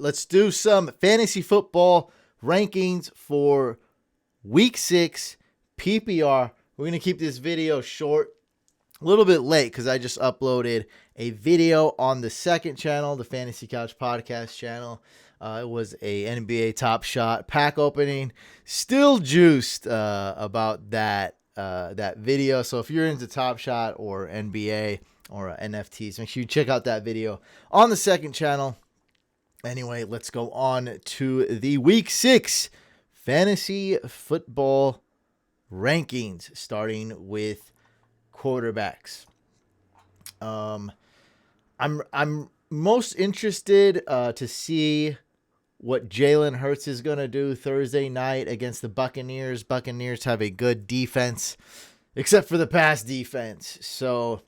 let's do some fantasy football rankings for week 6 PPR. We're going to keep this video short, a little bit late because I just uploaded a video on the second channel, the Fantasy Couch Podcast channel. It was a NBA Top Shot pack opening. Still juiced about that video. So if you're into Top Shot or NBA or NFTs, make sure you check out that video on the second channel. Anyway, let's go on to the week 6 fantasy football rankings, starting with quarterbacks. I'm most interested to see what Jalen Hurts is going to do Thursday night against the Buccaneers. Buccaneers have a good defense, except for the pass defense. So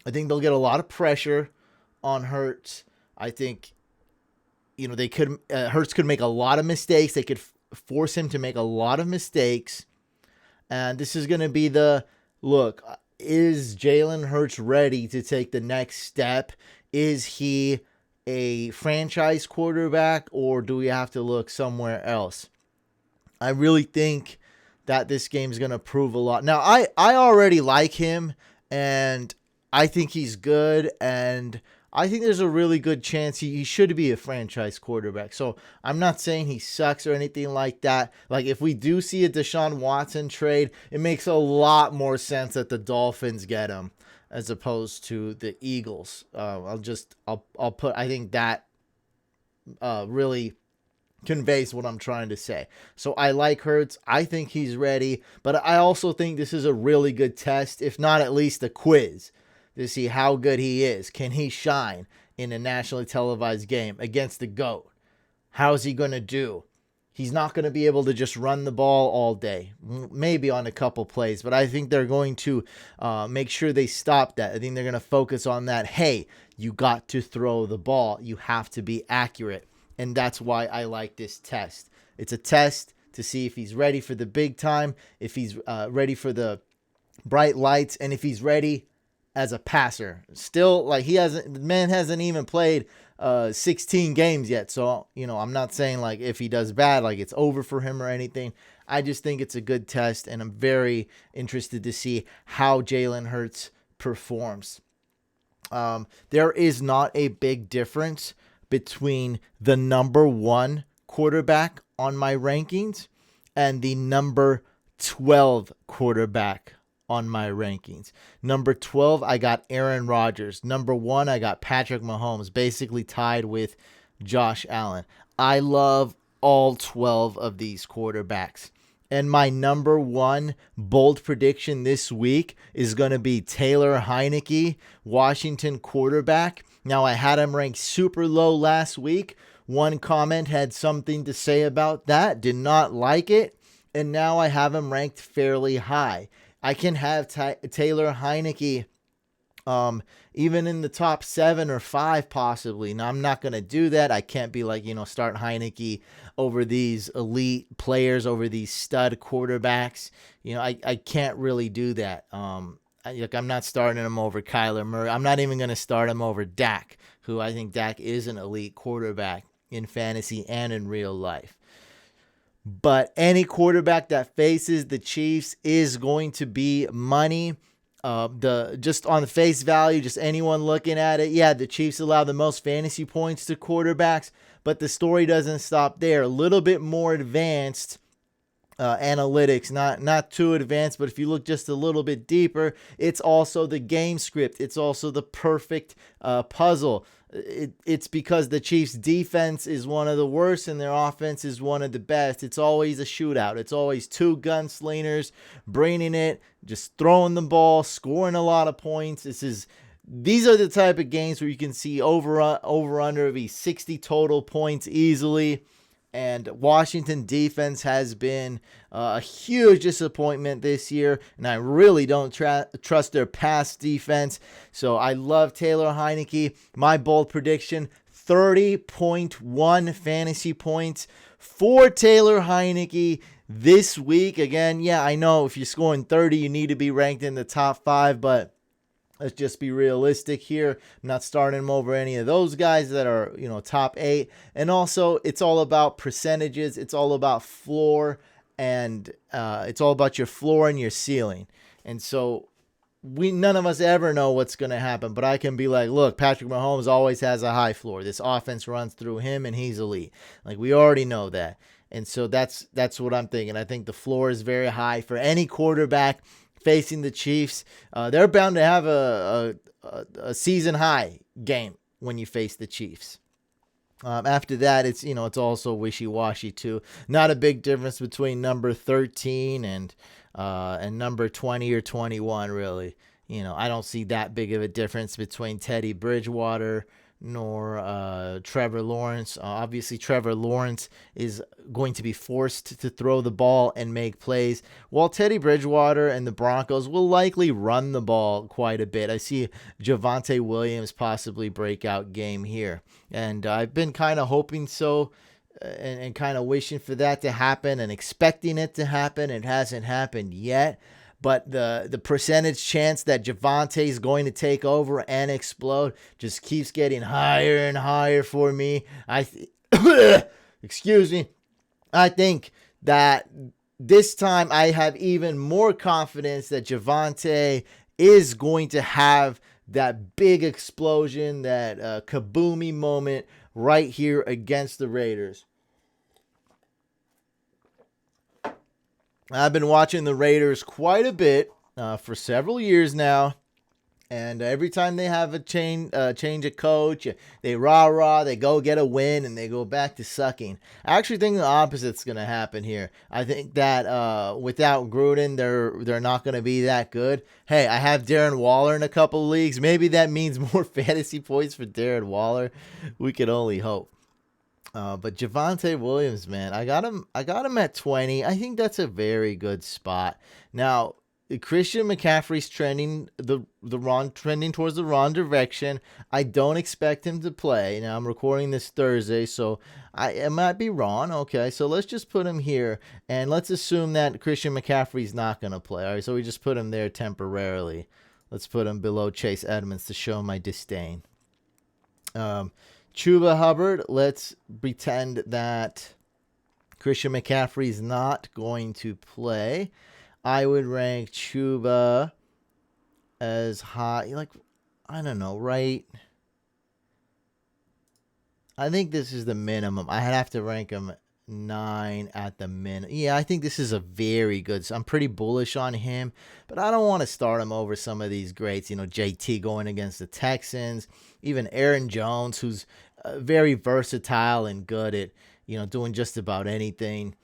I think they'll get a lot of pressure on Hurts. I think, they could Hurts could make a lot of mistakes. They could force him to make a lot of mistakes. And this is going to be the look. Is Jalen Hurts ready to take the next step? Is he a franchise quarterback, or do we have to look somewhere else? I really think that this game is going to prove a lot. Now, I already like him, and I think he's good, and I think there's a really good chance he should be a franchise quarterback. So I'm not saying he sucks or anything like that. Like, if we do see a Deshaun Watson trade, it makes a lot more sense that the Dolphins get him as opposed to the Eagles. I think that really conveys what I'm trying to say. So I like Hurts. I think he's ready, but I also think this is a really good test, if not at least a quiz, to see how good he is. Can he shine in a nationally televised game against the GOAT? How is he going to do? He's not going to be able to just run the ball all day, maybe on a couple plays, but I think they're going to make sure they stop that. I think they're going to focus on that. Hey, you got to throw the ball. You have to be accurate. And that's why I like this test. It's a test to see if he's ready for the big time, if he's ready for the bright lights, and if he's ready as a passer. Still, the man hasn't even played 16 games yet. So, I'm not saying if he does bad, it's over for him or anything. I just think it's a good test, and I'm very interested to see how Jalen Hurts performs. There is not a big difference between the number 1 quarterback on my rankings and the number 12 quarterback on my rankings. Number 12, I got Aaron Rodgers. Number 1, I got Patrick Mahomes, basically tied with Josh Allen. I love all 12 of these quarterbacks. And my number 1 bold prediction this week is going to be Taylor Heinicke, Washington quarterback. Now, I had him ranked super low last week. One comment had something to say about that, did not like it. And now I have him ranked fairly high. I can have Taylor Heinicke even in the top 7 or 5 possibly. Now, I'm not going to do that. I can't be start Heinicke over these elite players, over these stud quarterbacks. I can't really do that. I'm not starting him over Kyler Murray. I'm not even going to start him over Dak, who I think Dak is an elite quarterback in fantasy and in real life. But any quarterback that faces the Chiefs is going to be money. Just on the face value, just anyone looking at it, yeah, the Chiefs allow the most fantasy points to quarterbacks, but the story doesn't stop there. A little bit more advanced analytics, not too advanced, but if you look just a little bit deeper, it's also the game script. It's also the perfect puzzle. It's because the Chiefs' defense is one of the worst and their offense is one of the best. It's always a shootout. It's always 2 gunslingers bringing it, just throwing the ball, scoring a lot of points. These are the type of games where you can see over under be 60 total points easily. And Washington defense has been a huge disappointment this year, and I really don't trust their pass defense. So I love Taylor Heinicke. My bold prediction, 30.1 fantasy points for Taylor Heinicke this week. Again, yeah, I know if you're scoring 30, you need to be ranked in the top 5, but Let's just be realistic here. I'm not starting him over any of those guys that are, top 8. And also, it's all about percentages. It's all about floor, and it's all about your floor and your ceiling. And so none of us ever know what's going to happen, but I can be like, look, Patrick Mahomes always has a high floor. This offense runs through him, and he's elite. Like, we already know that. And so that's what I'm thinking. I think the floor is very high for any quarterback facing the Chiefs. They're bound to have a season high game when you face the Chiefs. After that, it's also wishy-washy too. Not a big difference between number 13 and number 20 or 21, really. I don't see that big of a difference between Teddy Bridgewater nor Trevor Lawrence. Obviously, Trevor Lawrence is going to be forced to throw the ball and make plays, while Teddy Bridgewater and the Broncos will likely run the ball quite a bit. I see Javonte Williams possibly breakout game here, and I've been kind of hoping so, and kind of wishing for that to happen and expecting it to happen. It hasn't happened yet. But the percentage chance that Javonte is going to take over and explode just keeps getting higher and higher for me. Excuse me. I think that this time I have even more confidence that Javonte is going to have that big explosion, that kaboomy moment right here against the Raiders. I've been watching the Raiders quite a bit for several years now, and every time they have a change of coach, they rah-rah, they go get a win, and they go back to sucking. I actually think the opposite's going to happen here. I think that without Gruden, they're not going to be that good. Hey, I have Darren Waller in a couple leagues. Maybe that means more fantasy points for Darren Waller. We can only hope. But Javonte Williams, man, I got him at 20. I think that's a very good spot. Now, Christian McCaffrey's trending towards the wrong direction. I don't expect him to play. Now, I'm recording this Thursday, so I might be wrong. Okay, so let's just put him here, and let's assume that Christian McCaffrey's not going to play. All right, so we just put him there temporarily. Let's put him below Chase Edmonds to show my disdain. Chuba Hubbard, let's pretend that Christian McCaffrey is not going to play. I would rank Chuba as high, I don't know, right? I think this is the minimum. I have to rank him 9 at the minimum. Yeah, I think this is a very good. I'm pretty bullish on him, but I don't want to start him over some of these greats. JT going against the Texans, even Aaron Jones, who's very versatile and good at doing just about anything.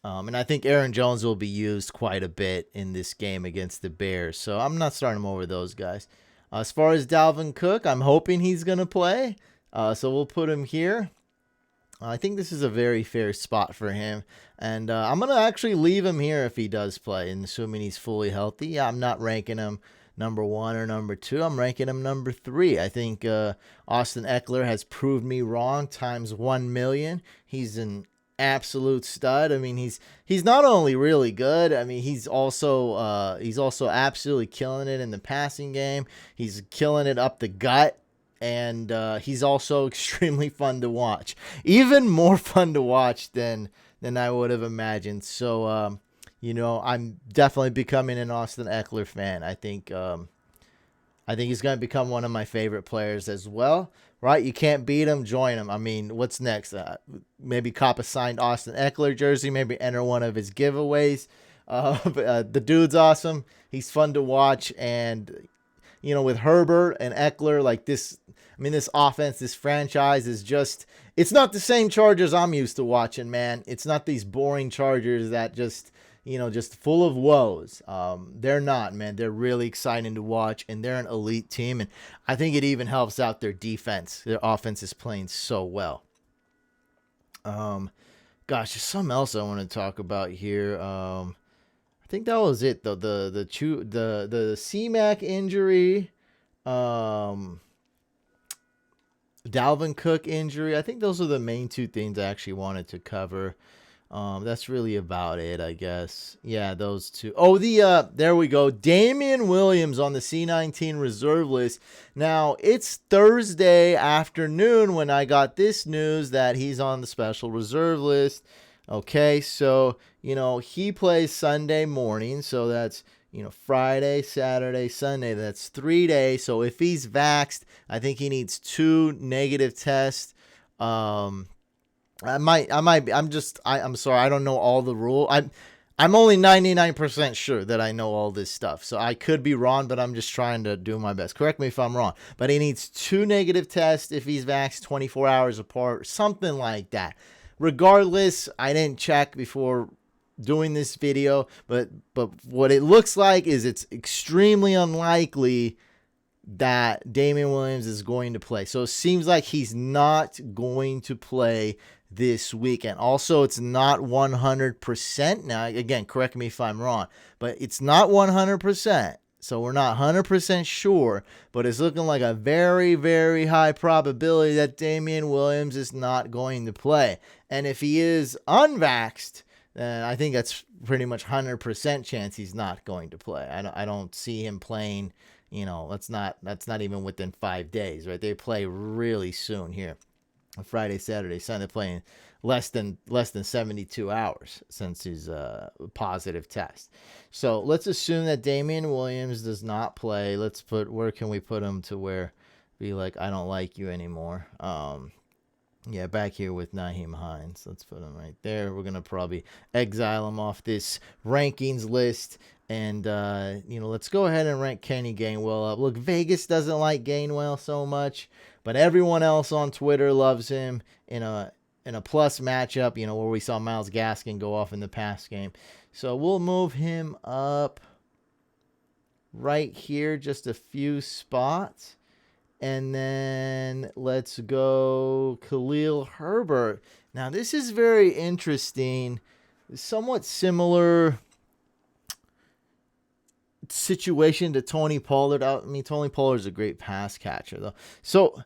And I think Aaron Jones will be used quite a bit in this game against the Bears, so I'm not starting him over those guys. As far as Dalvin Cook, I'm hoping he's going to play, so we'll put him here. I think this is a very fair spot for him, and I'm going to actually leave him here if he does play, and assuming he's fully healthy. Yeah, I'm not ranking him number 1 or number 2. I'm ranking him number 3. I think Austin Eckler has proved me wrong times 1,000,000. He's an absolute stud. I mean, he's not only really good. I mean, he's also absolutely killing it in the passing game. He's killing it up the gut. And he's also extremely fun to watch. Even more fun to watch than I would have imagined. So, I'm definitely becoming an Austin Eckler fan. I think he's going to become one of my favorite players as well. Right? You can't beat him, join him. I mean, what's next? Maybe cop a signed Austin Eckler jersey. Maybe enter one of his giveaways. The dude's awesome. He's fun to watch. And, with Herbert and Eckler, this offense, this franchise is just, it's not the same Chargers I'm used to watching, man. It's not these boring Chargers that just full of woes. They're not, man. They're really exciting to watch, and they're an elite team, and I think it even helps out their defense. Their offense is playing so well. Gosh, there's something else I want to talk about here. I think that was it, though. The C-Mac injury, Dalvin Cook injury. I think those are the main two things I actually wanted to cover. That's really about it, I guess. Yeah, those two. Oh, there we go. Damian Williams on the C19 reserve list. Now, it's Thursday afternoon when I got this news that he's on the special reserve list. Okay, so, he plays Sunday morning, so that's, Friday, Saturday, Sunday. That's 3 days. So if he's vaxxed, I think he needs 2 negative tests. I'm sorry, I don't know all the rule. I'm only 99% sure that I know all this stuff. So I could be wrong, but I'm just trying to do my best. Correct me if I'm wrong. But he needs 2 negative tests if he's vaxxed 24 hours apart, something like that. Regardless, I didn't check before doing this video, but what it looks like is it's extremely unlikely that Damian Williams is going to play. So it seems like he's not going to play this weekend. Also, it's not 100%. Now, again, correct me if I'm wrong, but it's not 100%. So we're not 100% sure, but it's looking like a very, very high probability that Damian Williams is not going to play. And if he is unvaxxed, then I think that's pretty much 100% chance he's not going to play. I don't see him playing. That's not even within 5 days, right? They play really soon here. Friday, Saturday, Sunday, playing less than 72 hours since his positive test. So let's assume that Damian Williams does not play. Where can we put him to where be like, I don't like you anymore. Yeah, back here with Nyheim Hines. Let's put him right there. We're going to probably exile him off this rankings list. And, let's go ahead and rank Kenny Gainwell up. Look, Vegas doesn't like Gainwell so much, but everyone else on Twitter loves him in a plus matchup, where we saw Myles Gaskin go off in the past game. So we'll move him up right here just a few spots. And then let's go Khalil Herbert. Now, this is very interesting. Somewhat similar situation to Tony Pollard. Tony Pollard's a great pass catcher, though. So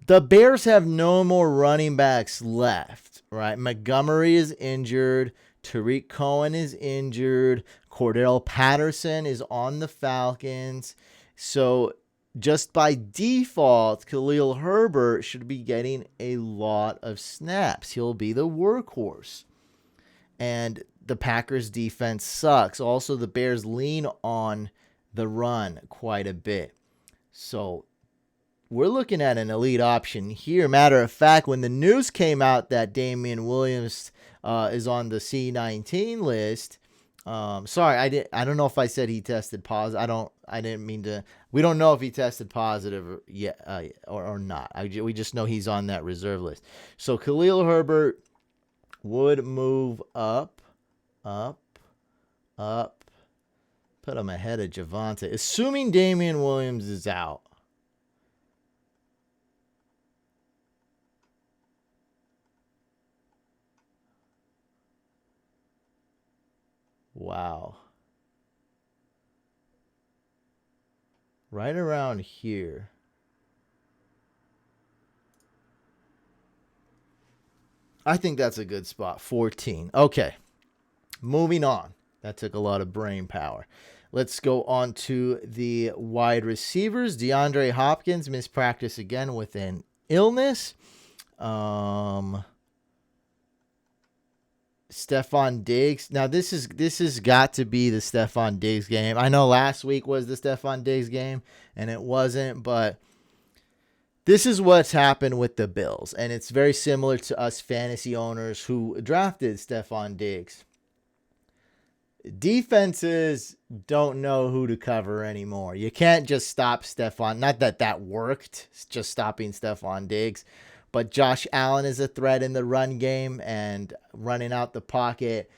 the Bears have no more running backs left, right? Montgomery is injured. Tariq Cohen is injured. Cordell Patterson is on the Falcons. So just by default, Khalil Herbert should be getting a lot of snaps. He'll be the workhorse. And the Packers defense sucks. Also, the Bears lean on the run quite a bit. So we're looking at an elite option here. Matter of fact, when the news came out that Damian Williams is on the C19 list, sorry, I don't know if I said he tested positive. I didn't mean to. We don't know if he tested positive yet or not. We just know he's on that reserve list. So Khalil Herbert would move up. Put him ahead of Javonte. Assuming Damian Williams is out. Wow. Right around here. I think that's a good spot. 14. Okay. Moving on. That took a lot of brain power. Let's go on to the wide receivers. DeAndre Hopkins missed practice again with an illness. Stephon Diggs. Now, this has got to be the Stephon Diggs game. I know last week was the Stephon Diggs game, and it wasn't, but this is what's happened with the Bills, and it's very similar to us fantasy owners who drafted Stephon Diggs. Defenses don't know who to cover anymore. You can't just stop Stephon. Not that worked, just stopping Stephon Diggs. But Josh Allen is a threat in the run game and running out the pocket.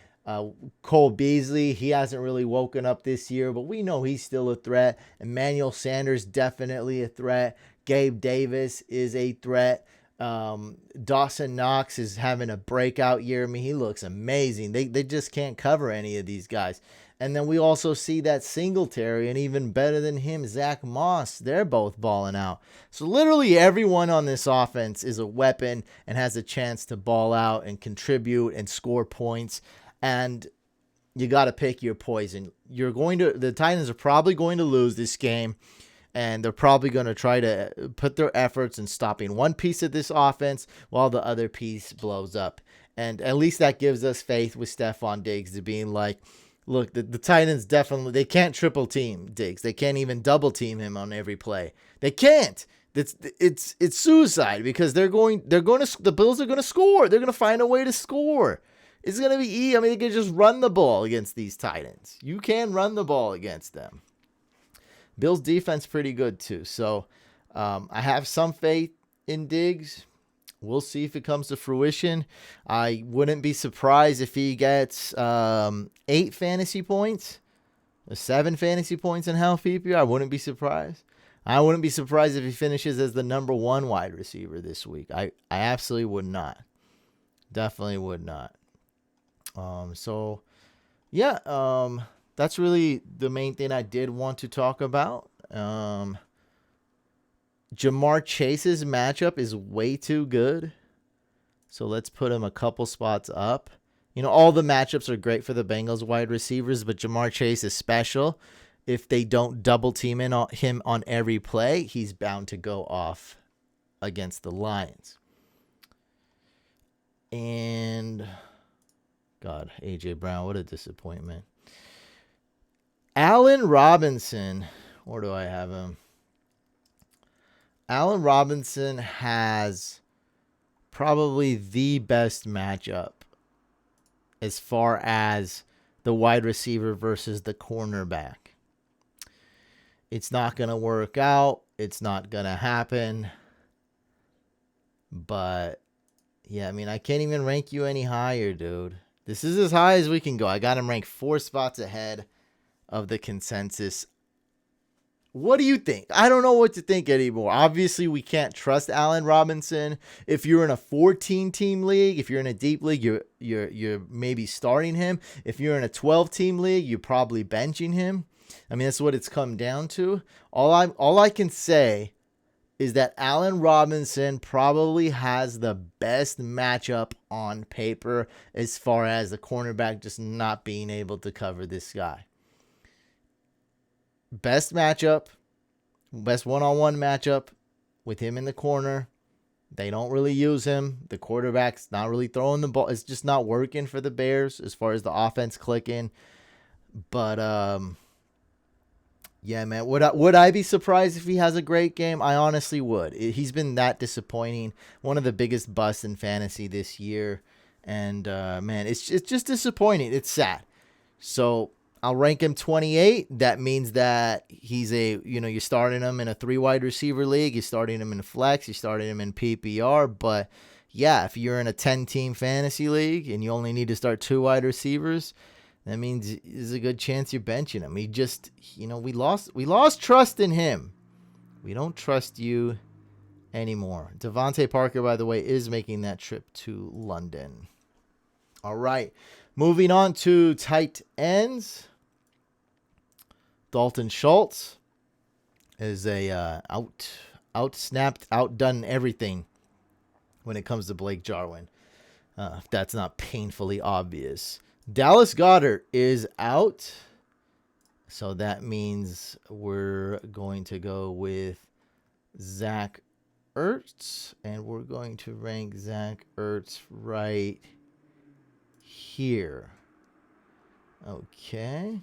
Cole Beasley, he hasn't really woken up this year, but we know he's still a threat. Emmanuel Sanders, definitely a threat. Gabe Davis is a threat. Dawson Knox is having a breakout year. He looks amazing. They just can't cover any of these guys. And then we also see that Singletary, and even better than him, Zach Moss. They're both balling out. So literally everyone on this offense is a weapon and has a chance to ball out and contribute and score points. And you got to pick your poison. The Titans are probably going to lose this game, and they're probably going to try to put their efforts in stopping one piece of this offense while the other piece blows up. And at least that gives us faith with Stephon Diggs to being like, look, the Titans definitely, they can't triple team Diggs. They can't even double team him on every play. They can't. It's suicide because the Bills are going to score. They're going to find a way to score. It's going to be easy. I mean, they can just run the ball against these Titans. You can run the ball against them. Bills defense pretty good too. So I have some faith in Diggs. We'll see if it comes to fruition. I wouldn't be surprised if he gets 8 fantasy points, 7 fantasy points in half PPR. I wouldn't be surprised. I wouldn't be surprised if he finishes as the number 1 wide receiver this week. I absolutely would not. Definitely would not. That's really the main thing I did want to talk about. Jamar Chase's matchup is way too good. So let's put him a couple spots up. You know, all the matchups are great for the Bengals wide receivers, but Jamar Chase is special. If they don't double team him on every play, he's bound to go off against the Lions. And God, A.J. Brown, what a disappointment. Allen Robinson, where do I have him? Allen Robinson has probably the best matchup as far as the wide receiver versus the cornerback. It's not going to work out. It's not going to happen. But, yeah, I mean, I can't even rank you any higher, dude. This is as high as we can go. I got him ranked 4 spots ahead of the consensus. What do you think? I don't know what to think anymore. Obviously, we can't trust Allen Robinson. If you're in a 14-team league, if you're in a deep league, you're maybe starting him. If you're in a 12-team league, you're probably benching him. I mean, that's what it's come down to. All I can say is that Allen Robinson probably has the best matchup on paper as far as the cornerback just not being able to cover this guy. Best matchup, best one-on-one matchup with him in the corner. They don't really use him. The quarterback's not really throwing the ball. It's just not working for the Bears as far as the offense clicking. But, yeah, man, would I be surprised if he has a great game? I honestly would. He's been that disappointing. One of the biggest busts in fantasy this year. And, man, it's just disappointing. It's sad. So I'll rank him 28. That means that he's you're starting him in a 3 wide receiver league. You're starting him in flex. You're starting him in PPR. But, yeah, if you're in a 10-team fantasy league and you only need to start 2 wide receivers, that means there's a good chance you're benching him. He just, we lost trust in him. We don't trust you anymore. Devontae Parker, by the way, is making that trip to London. All right. Moving on to tight ends. Dalton Schultz is a out-snapped, outdone everything when it comes to Blake Jarwin. If that's not painfully obvious. Dallas Goedert is out. So that means we're going to go with Zach Ertz. And we're going to rank Zach Ertz right here. Okay.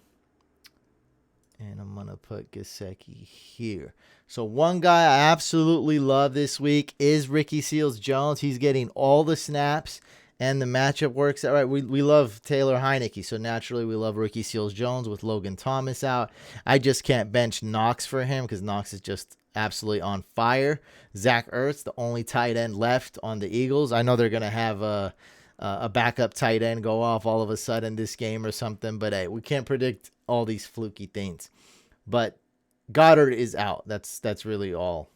And I'm going to put Gesicki here. So one guy I absolutely love this week is Ricky Seals-Jones. He's getting all the snaps and the matchup works out right. We love Taylor Heineke, so naturally we love Ricky Seals-Jones with Logan Thomas out. I just can't bench Knox for him because Knox is just absolutely on fire. Zach Ertz, the only tight end left on the Eagles. I know they're going to have a backup tight end go off all of a sudden this game or something, but hey, we can't predict all these fluky things. But Goddard is out. That's really all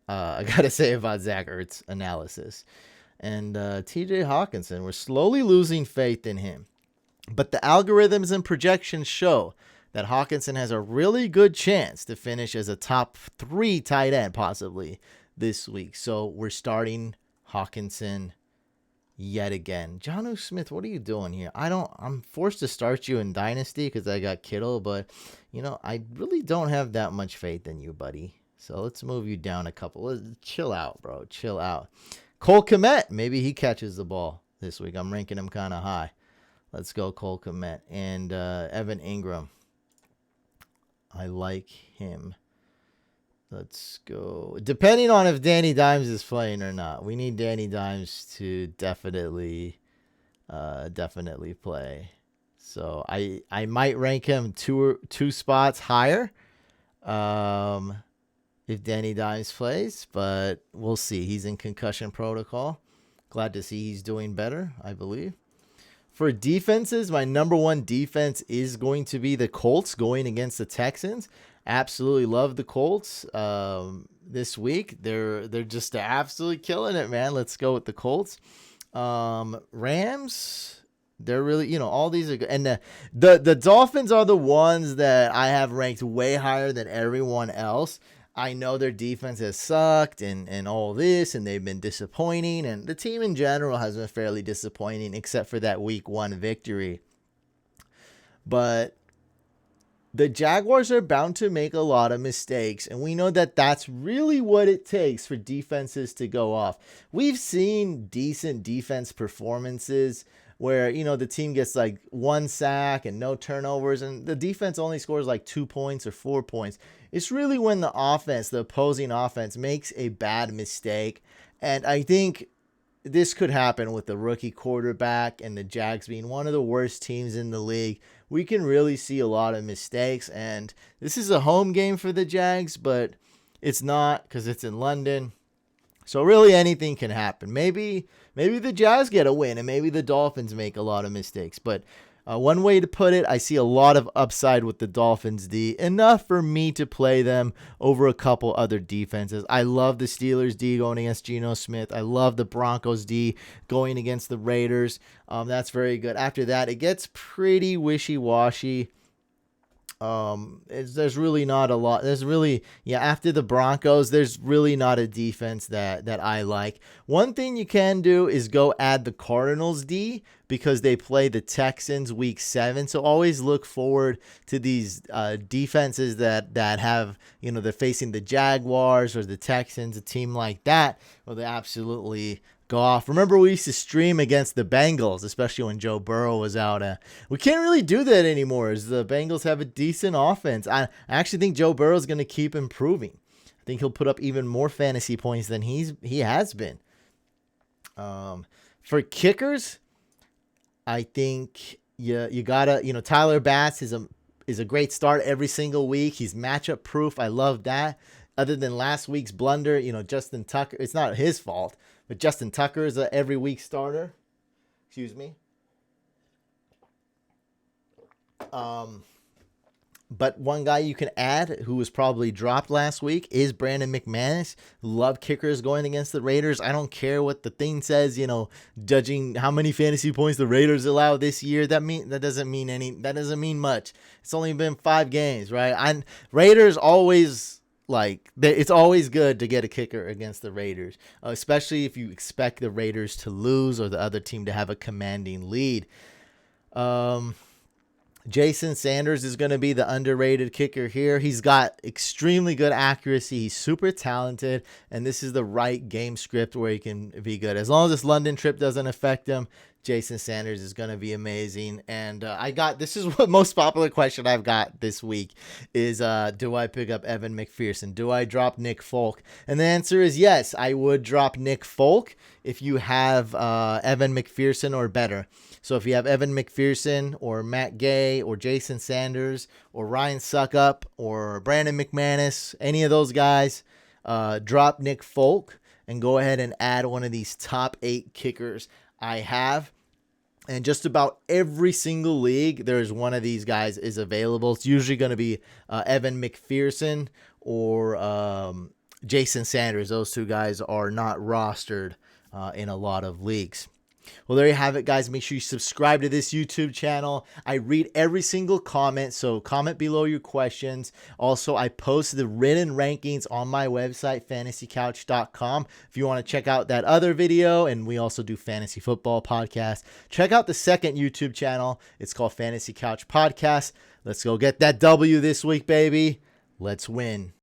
I got to say about Zach Ertz analysis. And TJ Hawkinson, we're slowly losing faith in him. But the algorithms and projections show that Hawkinson has a really good chance to finish as a top 3 tight end possibly this week. So we're starting Hawkinson yet again. Jonnu Smith, what are you doing here? I'm forced to start you in Dynasty because I got Kittle, but I really don't have that much faith in you, buddy. So let's move you down a couple. Chill out, bro. Chill out. Cole Kmet, maybe he catches the ball this week. I'm ranking him kind of high. Let's go Cole Kmet. And Evan Ingram. I like him. Let's go. Depending on if Danny Dimes is playing or not. We need Danny Dimes to definitely play. So I might rank him two spots higher if Danny Dimes plays, but we'll see. He's in concussion protocol. Glad to see he's doing better, I believe. For defenses, my number 1 defense is going to be the Colts going against the Texans. Absolutely love the Colts this week. They're just absolutely killing it, man. Let's go with the Colts. Rams, they're really, all these are good. And the Dolphins are the ones that I have ranked way higher than everyone else. I know their defense has sucked and all this, and they've been disappointing, and the team in general has been fairly disappointing, except for that week 1 victory. But the Jaguars are bound to make a lot of mistakes, and we know that that's really what it takes for defenses to go off. We've seen decent defense performances where, the team gets like 1 sack and no turnovers, and the defense only scores like 2 points or 4 points. It's really when the opposing offense makes a bad mistake. And I think this could happen with the rookie quarterback and the Jags being one of the worst teams in the league. We can really see a lot of mistakes. And this is a home game for the Jags, but it's not because it's in London. So really anything can happen. Maybe the Jazz get a win and maybe the Dolphins make a lot of mistakes. But one way to put it, I see a lot of upside with the Dolphins D. Enough for me to play them over a couple other defenses. I love the Steelers D going against Geno Smith. I love the Broncos D going against the Raiders. That's very good. After that, it gets pretty wishy-washy. There's really not a lot. After the Broncos, there's really not a defense that I like. One thing you can do is go add the Cardinals D because they play the Texans week 7. So always look forward to these defenses that have, they're facing the Jaguars or the Texans, a team like that, where they absolutely go off. Remember, we used to stream against the Bengals, especially when Joe Burrow was out. We can't really do that anymore as the Bengals have a decent offense. I actually think Joe Burrow is going to keep improving. I think he'll put up even more fantasy points than he has been. For kickers, I think you gotta, Tyler Bass is a great start every single week. He's matchup proof. I love that. Other than last week's blunder, Justin Tucker, it's not his fault, but Justin Tucker is a every week starter. Excuse me. But one guy you can add who was probably dropped last week is Brandon McManus. Love kickers going against the Raiders. I don't care what the thing says, judging how many fantasy points the Raiders allow this year. That doesn't mean much. It's only been 5 games, right? Raiders always it's always good to get a kicker against the Raiders, especially if you expect the Raiders to lose or the other team to have a commanding lead. Jason Sanders is going to be the underrated kicker here. He's got extremely good accuracy. He's super talented, and this is the right game script where he can be good. As long as this London trip doesn't affect him, Jason Sanders is going to be amazing. And this is what most popular question I've got this week is, do I pick up Evan McPherson? Do I drop Nick Folk? And the answer is yes, I would drop Nick Folk if you have Evan McPherson or better. So if you have Evan McPherson or Matt Gay or Jason Sanders or Ryan Suckup or Brandon McManus, any of those guys, drop Nick Folk and go ahead and add one of these top 8 kickers I have. And just about every single league, there's one of these guys is available. It's usually going to be Evan McPherson or Jason Sanders. Those 2 guys are not rostered in a lot of leagues. Well, there you have it, guys. Make sure you subscribe to this YouTube channel. I read every single comment, so comment below your questions. Also, I post the written rankings on my website, fantasycouch.com. If you want to check out that other video, and we also do fantasy football podcast, check out the second YouTube channel. It's called Fantasy Couch Podcast. Let's go get that W this week, baby. Let's win.